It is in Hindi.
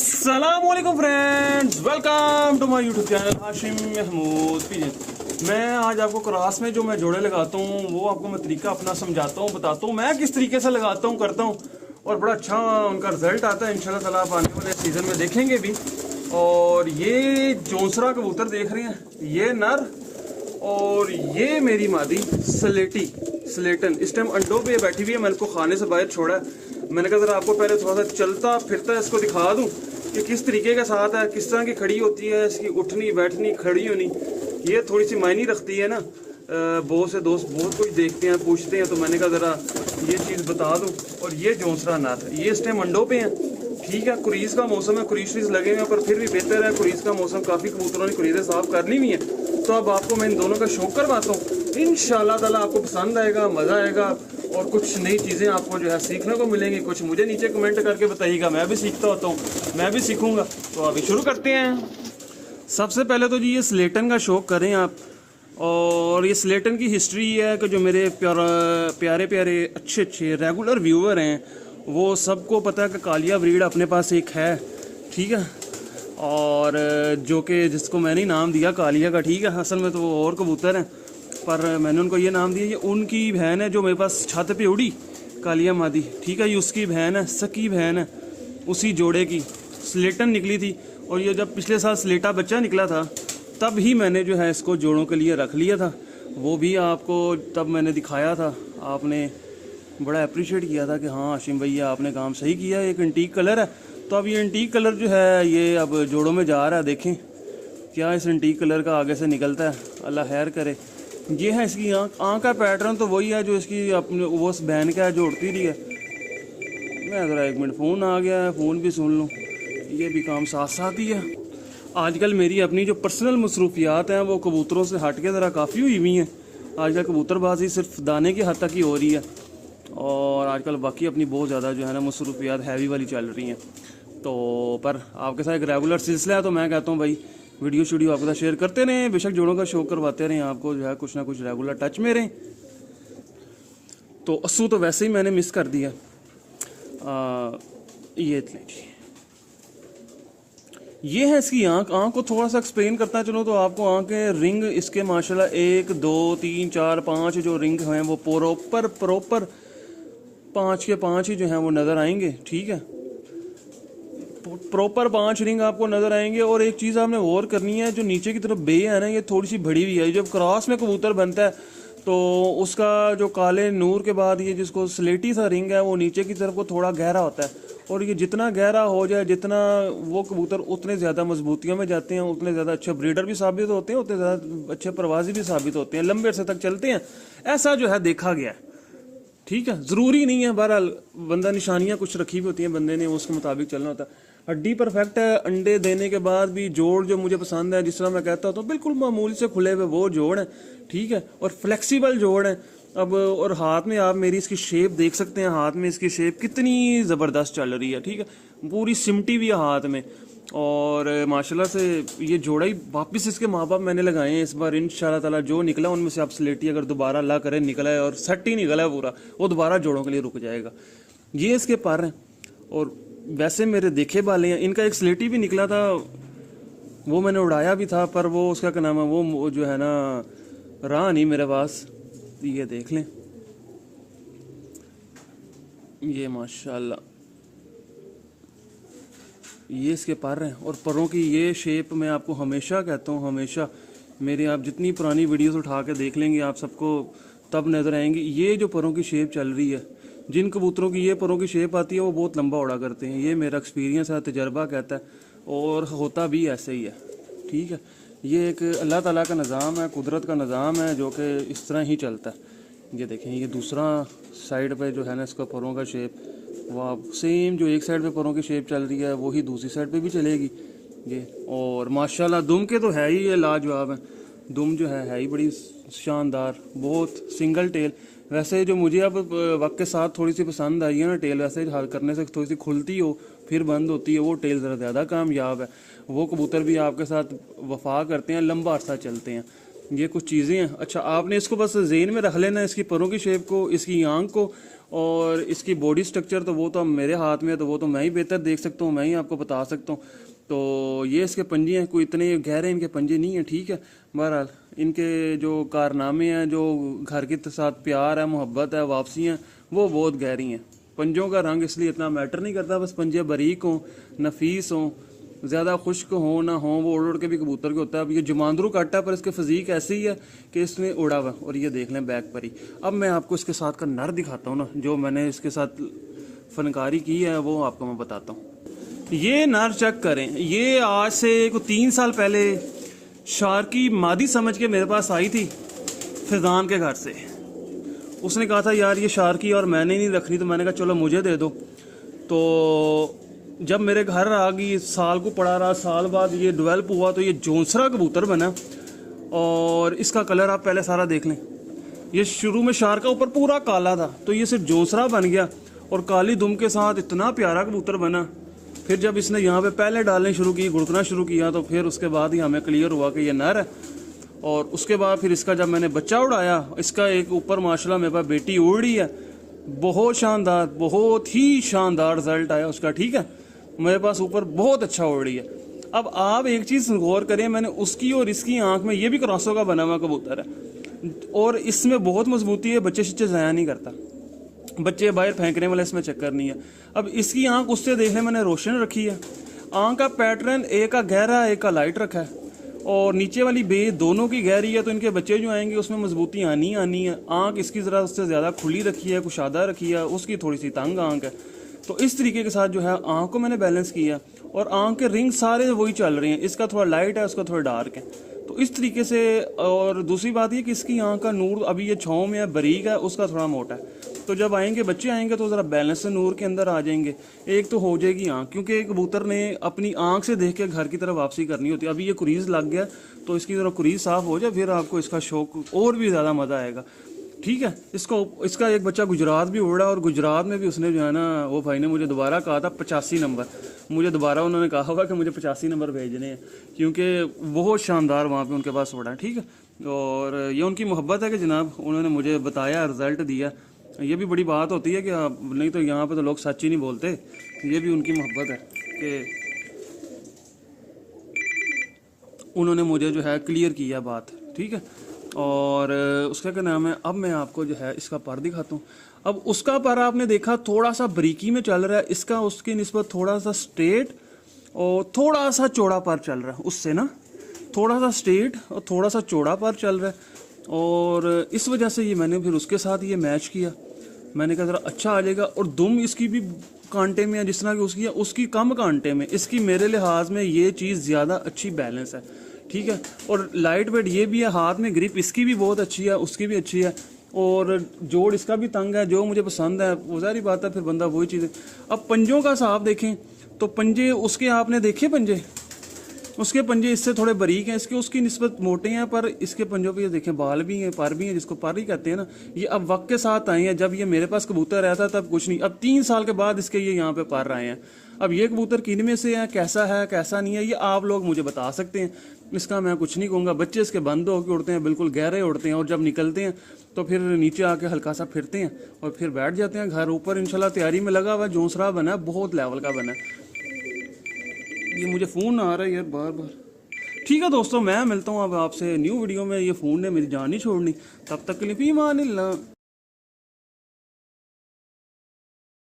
अस्सलामुअलैकुम friends, welcome to my YouTube channel Hashim Mahmood PJ. मैं आज आपको क्रॉस में जो मैं जोड़े लगाता हूँ वो आपको मैं तरीका अपना समझाता हूँ, बताता हूँ मैं किस तरीके से लगाता हूँ, करता हूँ और बड़ा अच्छा उनका रिजल्ट आता है। इंशाल्लाह ताला आप आने वाले सीज़न में देखेंगे भी। और ये जोंसरा कबूतर देख रहे हैं, ये नर और ये मेरी मादी स्लेटन इस टाइम अंडों पे बैठी हुई है। मैंने इसको खाने से बाहर छोड़ा है। मैंने कहा जरा आपको पहले थोड़ा सा चलता फिरता इसको दिखा दूं कि किस तरीके के साथ है, किस तरह की खड़ी होती है, इसकी उठनी बैठनी खड़ी होनी ये थोड़ी सी मायने रखती है ना। बहुत से दोस्त बहुत कुछ देखते हैं पूछते हैं, तो मैंने कहा ज़रा ये चीज़ बता दूं। और ये जोंसरा नर ये इस टाइम अंडों पे हैं। ठीक है, कुरीज का मौसम है, कुरीज लगे हुए हैं, पर फिर भी बेहतर है। कुरीज का मौसम काफ़ी कबूतरों ने कुरीजें साफ कर ली हुई हैं। तो अब आपको मैं इन दोनों का शौक करवाता हूँ। इंशाल्लाह ताला आपको पसंद आएगा, मज़ा आएगा और कुछ नई चीज़ें आपको जो है सीखने को मिलेंगी। कुछ मुझे नीचे कमेंट करके बताइएगा, मैं भी सीखता होता हूँ, मैं भी सीखूंगा। तो अभी शुरू करते हैं। सबसे पहले तो जी ये स्लेटन का शौक करें आप। और ये स्लेटन की हिस्ट्री ये है कि जो मेरे प्यारे प्यारे अच्छे रेगुलर व्यूअर हैं वो सबको पता है कि कालिया ब्रीड अपने पास एक है। ठीक है, और जो कि जिसको मैंने ही नाम दिया कालिया का। ठीक है, असल में तो वो और कबूतर हैं, पर मैंने उनको ये नाम दिया। ये उनकी बहन है जो मेरे पास छत पे उड़ी, कालिया मादी। ठीक है, ये उसकी बहन है, सकी बहन है, उसी जोड़े की स्लेटन निकली थी। और ये जब पिछले साल स्लेटा बच्चा निकला था तब ही मैंने जो है इसको जोड़ों के लिए रख लिया था। वो भी आपको तब मैंने दिखाया था, आपने बड़ा अप्रिशिएट किया था कि हाँ हाशिम भैया आपने काम सही किया। एक एंटीक कलर है, तो अब ये एंटीक कलर जो है ये अब जोड़ों में जा रहा है। देखें क्या इस एंटीक कलर का आगे से निकलता है, अल्लाह खैर करे। ये है इसकी आँख का पैटर्न, तो वही है जो इसकी अपने वो उस बहन का है जो उड़ती रही है। मैं ज़रा एक मिनट, फ़ोन आ गया है, फ़ोन भी सुन लूँ, ये भी काम साथ साथ ही है। आजकल मेरी अपनी जो पर्सनल मसरूफियात हैं वो कबूतरों से हट के ज़रा काफ़ी हुई हुई हैं। आजकल कबूतरबाजी सिर्फ दाने की हद तक ही हो रही है और आजकल बाकी अपनी बहुत ज़्यादा जो है ना मसरूफियात हैवी वाली चल रही हैं। तो पर आपके साथ एक रेगुलर सिलसिला है, तो मैं कहता हूँ भाई वीडियो आपके साथ शेयर करते रहें, बेशक जोड़ों का शौक करवाते रहें, आपको जो है कुछ ना कुछ रेगुलर टच में रहें। तो अस्सू तो वैसे ही मैंने मिस कर दिया। ये है इसकी आँख को थोड़ा सा एक्सप्लेन करता चलो तो आपको आँख के रिंग इसके माशाल्लाह 1 2 3 4 5 जो रिंग हैं वो प्रॉपर 5 के 5 ही जो हैं वो नज़र आएंगे। ठीक है, प्रॉपर 5 रिंग आपको नज़र आएंगे। और एक चीज़ आपने गौर करनी है, जो नीचे की तरफ बे है ना ये थोड़ी सी बड़ी हुई है। जब क्रॉस में कबूतर बनता है तो उसका जो काले नूर के बाद ये जिसको स्लेटी सा रिंग है वो नीचे की तरफ को थोड़ा गहरा होता है। और ये जितना गहरा हो जाए, जितना वो कबूतर उतने ज़्यादा मजबूतियों में जाते हैं, उतने ज़्यादा अच्छे ब्रीडर भी साबित होते हैं, उतने ज़्यादा अच्छे प्रवासी भी साबित होते हैं, लंबे अरसे तक चलते हैं। ऐसा जो है देखा गया है। ठीक है, ज़रूरी नहीं है, बहरहाल बंदा निशानियाँ कुछ रखी हुई होती हैं बंदे ने, उसके मुताबिक चलना होता है। हड्डी परफेक्ट है, अंडे देने के बाद भी जोड़ जो मुझे पसंद है, जिस तरह मैं कहता हूँ तो बिल्कुल मामूली से खुले हुए वो जोड़ है। ठीक है, और फ्लेक्सिबल जोड़ है। अब और हाथ में आप मेरी इसकी शेप देख सकते हैं, हाथ में इसकी शेप कितनी ज़बरदस्त चल रही है। ठीक है, पूरी सिमटी हुई है हाथ में। और माशाल्लाह से ये जोड़ा ही वापस इसके माँ बाप मैंने लगाए हैं इस बार। इंशाल्लाह ताला जो निकला उनमें से आप स्लेटी अगर दोबारा अल्लाह करे निकला है और सेट ही निकला है पूरा, वो दोबारा जोड़ों के लिए रुक जाएगा। ये इसके पर हैं। और वैसे मेरे देखे वाले हैं, इनका एक स्लेटी भी निकला था, वो मैंने उड़ाया भी था, पर वो उसका क्या नाम है वो जो है ना रहा नहीं मेरे पास। ये देख लें, ये माशाल्लाह ये इसके पर हैं। और परों की ये शेप मैं आपको हमेशा कहता हूँ, हमेशा मेरे आप जितनी पुरानी वीडियोस उठा के देख लेंगे आप सबको तब नज़र आएंगी ये जो परों की शेप चल रही है। जिन कबूतरों की ये परों की शेप आती है वो बहुत लंबा उड़ा करते हैं, ये मेरा एक्सपीरियंस है, तजर्बा कहता है, और होता भी ऐसे ही है। ठीक है, ये एक अल्लाह ताला का निज़ाम है, कुदरत का निज़ाम है जो कि इस तरह ही चलता है। ये देखें, ये दूसरा साइड पे जो है ना इसका परों का शेप, वाह सेम जो एक साइड पे परों की शेप चल रही है वही दूसरी साइड पे भी चलेगी ये। और माशाल्लाह दुम के तो है ही ये लाजवाब है, दुम जो है ही बड़ी शानदार, बहुत सिंगल टेल। वैसे जो मुझे अब वक्त के साथ थोड़ी सी पसंद आई है ना टेल, वैसे हल करने से थोड़ी सी खुलती हो फिर बंद होती है, वो टेल ज़रा ज़्यादा कामयाब है। वो कबूतर भी आपके साथ वफा करते हैं, लंबा अरसा चलते हैं। ये कुछ चीज़ें हैं। अच्छा, आपने इसको बस ज़हन में रख लेना, इसकी परों की शेप को, इसकी आंख को और इसकी बॉडी स्ट्रक्चर। तो वो तो मेरे हाथ में है, तो वो तो मैं ही बेहतर देख सकता हूँ, मैं ही आपको बता सकता हूँ। तो ये इसके पंजे हैं, कोई इतने गहरे इनके पंजे नहीं हैं, ठीक है। बहरहाल इनके जो कारनामे हैं, जो घर के साथ प्यार है, मोहब्बत है, वापसी हैं, वो बहुत गहरी हैं। पंजों का रंग इसलिए इतना मैटर नहीं करता, बस पंजे बारीक हों, नफीस हों, ज़्यादा खुश्क हो ना हो, वो उड़ उड़ के भी कबूतर के होता है। अब ये जुमांदरू काटा है, पर इसके फिजीक ऐसी ही है कि इसने उड़ा हुआ। और ये देख लें बैक पर ही। अब मैं आपको इसके साथ का नर दिखाता हूँ ना, जो मैंने इसके साथ फनकारी की है वो आपको मैं बताता हूँ। ये नर चेक करें, ये आज से 3 साल पहले शार्की मादी समझ के मेरे पास आई थी फैजान के घर से। उसने कहा था यार ये शार्की और मैंने नहीं रखनी, तो मैंने कहा चलो मुझे दे दो। तो जब मेरे घर आ गई, साल को पड़ा रहा, साल बाद ये डेवलप हुआ, तो ये जोंसरा कबूतर बना। और इसका कलर आप पहले सारा देख लें। ये शुरू में शार्क का ऊपर पूरा काला था, तो ये सिर्फ जोंसरा बन गया और काली दुम के साथ इतना प्यारा कबूतर बना। फिर जब इसने यहाँ पे पहले डालने शुरू की, गुड़कना शुरू किया, तो फिर उसके बाद ही हमें क्लियर हुआ कि ये नर है। और उसके बाद फिर इसका जब मैंने बच्चा उड़ाया, इसका एक ऊपर माशाल्लाह मेरे पास बेटी उड़ रही है, बहुत शानदार, बहुत ही शानदार रिजल्ट आया उसका, ठीक है। मेरे पास ऊपर बहुत अच्छा उड़ रही है। अब आप एक चीज़ गौर करें, मैंने उसकी और इसकी आंख में, ये भी क्रॉसों का बना हुआ कबूतर है और इसमें बहुत मजबूती है, बच्चे शच्चे ज़ाया नहीं करता, बच्चे बाहर फेंकने वाला इसमें चक्कर नहीं है। अब इसकी आंख उससे देखने मैंने रोशन रखी है। आंख का पैटर्न एक का गहरा एक का लाइट रखा है और नीचे वाली बे दोनों की गहरी है, तो इनके बच्चे जो आएंगे उसमें मजबूती आनी है। आंख इसकी ज़रा उससे ज़्यादा खुली रखी है, कुशादा रखी है, उसकी थोड़ी सी तंग आंख है। तो इस तरीके के साथ जो है आंख को मैंने बैलेंस किया और आंख के रिंग सारे वही चल रहे हैं। इसका थोड़ा लाइट है, उसका थोड़ा डार्क है, तो इस तरीके से। और दूसरी बात ये कि इसकी आंख का नूर अभी ये छाँव में है, बारीक है, उसका थोड़ा मोटा है। तो जब आएंगे बच्चे आएंगे तो ज़रा बैलेंस से नूर के अंदर आ जाएंगे। एक तो हो जाएगी आंख, क्योंकि एक कबूतर ने अपनी आंख से देख के घर की तरफ वापसी करनी होती है। अभी ये कुरीज लग गया, तो इसकी ज़रा कुरीज साफ हो जाए, फिर आपको इसका शौक और भी ज़्यादा मज़ा आएगा, ठीक है। इसका एक बच्चा गुजरात भी उड़ा और गुजरात में भी उसने जो है ना, वो भाई ने मुझे दोबारा कहा था 85 नंबर, मुझे दोबारा उन्होंने कहा होगा कि मुझे 85 नंबर भेजने हैं, क्योंकि बहुत शानदार वहाँ पे उनके पास उड़ा है, ठीक है। और ये उनकी मोहब्बत है कि जनाब उन्होंने मुझे बताया, रिज़ल्ट दिया। ये भी बड़ी बात होती है कि नहीं तो यहाँ पे तो लोग सच ही नहीं बोलते। ये भी उनकी मोहब्बत है कि उन्होंने मुझे जो है क्लियर किया बात, ठीक है। और उसका क्या नाम है, अब मैं आपको जो है इसका पर दिखाता हूँ। अब उसका पर आपने देखा थोड़ा सा बारीकी में चल रहा है, इसका उसकी निस्बत थोड़ा सा स्ट्रेट और थोड़ा सा चौड़ा पर चल रहा है, उससे ना थोड़ा सा स्ट्रेट और थोड़ा सा चौड़ा पर चल रहा है। और इस वजह से ये मैंने फिर उसके साथ ये मैच किया। मैंने कहा ज़रा अच्छा आ जाएगा। और दुम इसकी भी कांटे में है जिस तरह की उसकी है, उसकी कम कांटे में, इसकी मेरे लिहाज में ये चीज़ ज़्यादा अच्छी बैलेंस है, ठीक है। और लाइट वेट ये भी है, हाथ में ग्रिप इसकी भी बहुत अच्छी है, उसकी भी अच्छी है। और जोड़ इसका भी तंग है, जो मुझे पसंद है, वो सारी बात है, फिर बंदा वही चीज़ है। अब पंजों का साफ देखें तो पंजे उसके आपने देखे पंजे, उसके पंजे इससे थोड़े बारीक हैं, इसके उसकी निस्बत मोटे हैं, पर इसके पंजों पे ये देखें बाल भी हैं, पर भी हैं, जिसको पर ही कहते हैं ना। ये अब वक्त के साथ आए हैं, जब ये मेरे पास कबूतर रहता तब कुछ नहीं, अब 3 साल के बाद इसके ये यहाँ पे पर आए हैं। अब ये कबूतर किन में से है, कैसा नहीं है, ये आप लोग मुझे बता सकते हैं, इसका मैं कुछ नहीं कहूँगा। बच्चे इसके बंद होकर उड़ते हैं, बिल्कुल गहरे उड़ते हैं, और जब निकलते हैं तो फिर नीचे आके हल्का सा फिरते हैं और फिर बैठ जाते हैं। घर ऊपर इंशाल्लाह तैयारी में लगा हुआ, जोंसरा बना है, बहुत लेवल का बना है। ये मुझे फ़ोन आ रहा है यार बार बार। ठीक है दोस्तों, मैं मिलता हूँ अब आपसे न्यू वीडियो में। ये फ़ोन ने मेरी जान नहीं छोड़नी, तब तक के लिए फ़ी मान अल्लाह।